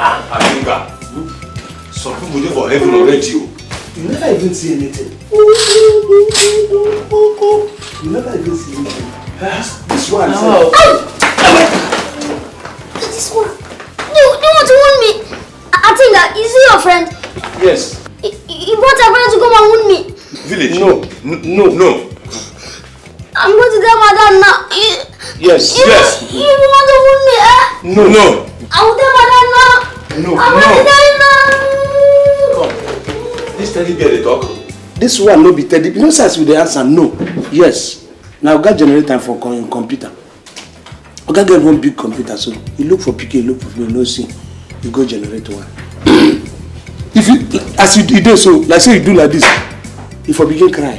I think some people do for heaven already. You never even see anything. You never even see anything. This one. No. This one. You want to warn me? I think that is he your friend? Yes. He brought a friend to come and wound me. Village? No. I'm going to tell my dad now. Yes. You want to wound me, eh? No. I will tell my dad now. No. I'm going to tell him now. Come. This teddy bear they talk. This one no be teddy. You know, says with the answer no. Yes. Now we got generator for computer. We got get one big computer, so you look for PK, look for no see. You go generate one. If you as you do so, like say you do like this, if you begin cry,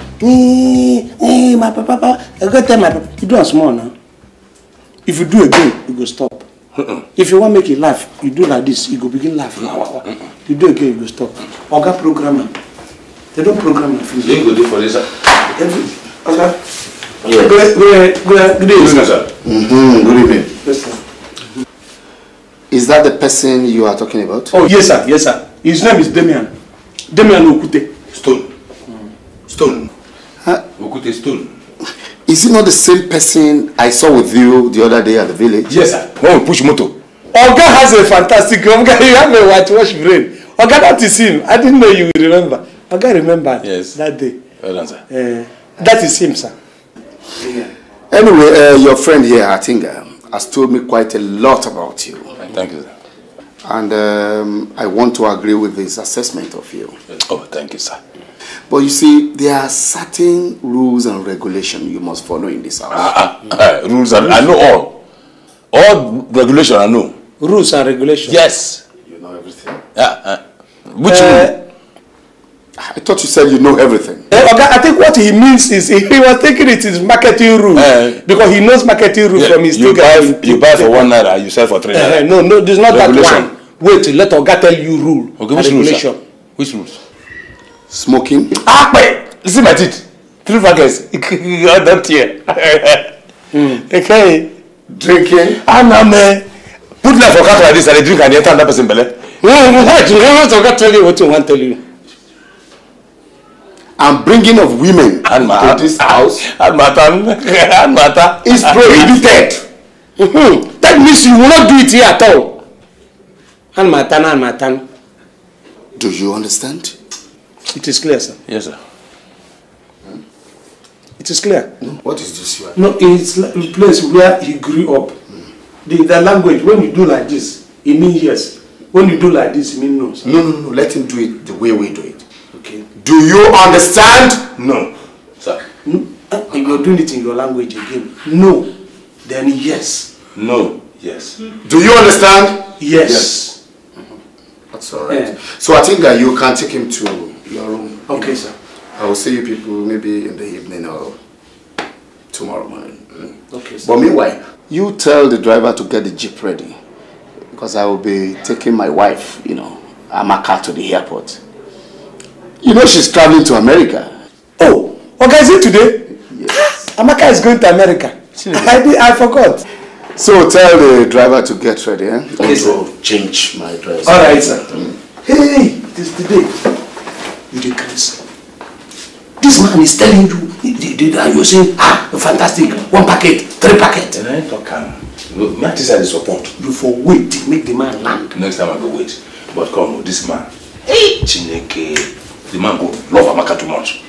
my papa, I got tell my papa. You do a small now. If you do again, you go stop. If you want to make it laugh, you do like this, you go begin laughing. You do again, you go stop. Oga programmer. They don't program it. They go do for this. Okay. Yeah. Good evening, sir. Good evening. Yes, sir. Is that the person you are talking about? Oh, yes, sir. Yes, sir. His name is Damian. Damian Okute. Stone. Huh? Okute Stone. Is it not the same person I saw with you the other day at the village? Yes, sir. When we push motor. Oga has a fantastic Oga. You have a whitewash brain. Oga, that is him. I didn't know you would remember. Oga remembered that day. Well done, sir. That is him, sir. Yeah. Anyway, your friend here, I think, has told me quite a lot about you. Thank you, sir. And I want to agree with his assessment of you. Oh, thank you, sir. But you see, there are certain rules and regulations you must follow in this house. Rules and I know all. All regulation I know. Rules and regulations? Yes. You know everything? Which rule? I thought you said you know everything. Okay, I think what he means is he was taking it as marketing rule because he knows marketing rule from his you buy for ₦1, you sell for ₦3. No, there's not regulation. That one. Wait, let Oga tell you rule. Okay, which regulation? Which rules? Smoking. You see my teeth? 3 fingers. Don't tear. Okay. Drinking. Put left for cat like this and they drink and they enter that person belly. Oga tell you what you want to tell you. And bringing of women to this house and matter is prohibited. That means you will not do it here at all. And matan. Do you understand? It is clear, sir. Yes, sir. It is clear. No. What is this you are? No, it's a place where he grew up. The language, when you do like this, it means yes. When you do like this, it means no, sir. No. Let him do it the way we do it. Okay. Do you understand? No, sir. No. If you're doing it in your language again, no, then yes. No, yes. Do you understand? Yes. That's all right. So I think that you can take him to your room. Okay, sir. I will see you people maybe in the evening or tomorrow morning. Okay, sir. But meanwhile, you tell the driver to get the jeep ready because I will be taking my wife, Amaka, to the airport. You know she's traveling to America. Oh, okay, is it today? Yes. Amaka is going to America. I forgot. So tell the driver to get ready, eh? Okay, sir. Change my dress. All right, sir. Hey, it is today. You did cancel. This man is telling you, you're saying, fantastic, 1 packet, 3 packets. And I talk not this I support. You for wait to make the man land. Next time I go wait. But come, this man, Chineke, the man go love Amaka too much.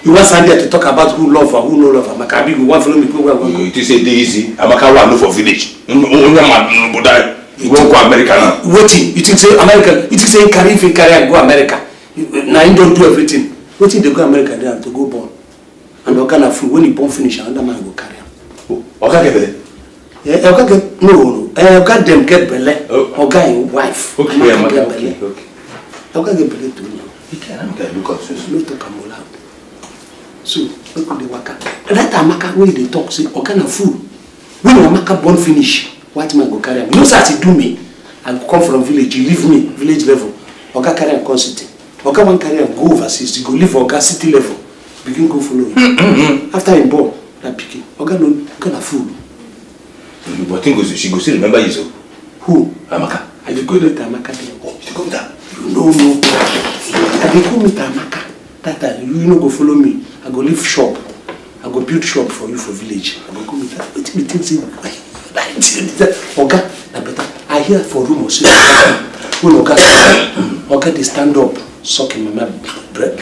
You want Sandy to talk about who love her, who no love Amaka? You want follow me go where we go? It is easy. Amaka want no for village. Onye man no die. You won't go America now. Waiting. You think say America? You think say carry and go America? Now you don't do everything. Waiting they go America they have to go born. And the kind of food when he born finish another man go carry him. Oga get belle. Yeah, Oga get no. Oga them get belle. Oga him wife. Okay, Amaka get belle. Okay. Oga get belle too now. He can't get look confused. No talk am loud. So, look at the waka. Let Amaka when they talk, say, what kind of food? When Amaka born finish, white man go carry him. You know what he do me? I come from village, you leave me, village level. Oga carry him come city. Oga one carry him go overseas, you go live for Oga city level. Begin go follow him. After him born, that pikin. Oga no, what kind of food? But thing goes, she go still remember you so. Who? Amaka. You go meet Amaka. Oh, you go meet her? No. I dey go meet Amaka. That time, you no go follow me. I go leave shop. I go build shop for you for village. I go meet her. What me think say? Oga, na better. I hear for room or say when Oga dey stand up, sucking mama bread.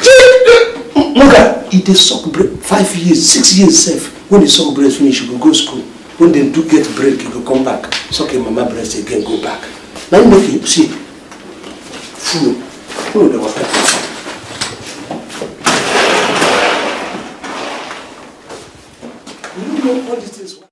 Oga, he dey suck bread 5 years, 6 years safe. When he suck bread finish, he go school. When they do get break, he go come back, sucking mama breast again, go back. Now you make him see. Follow the water. You know all these things.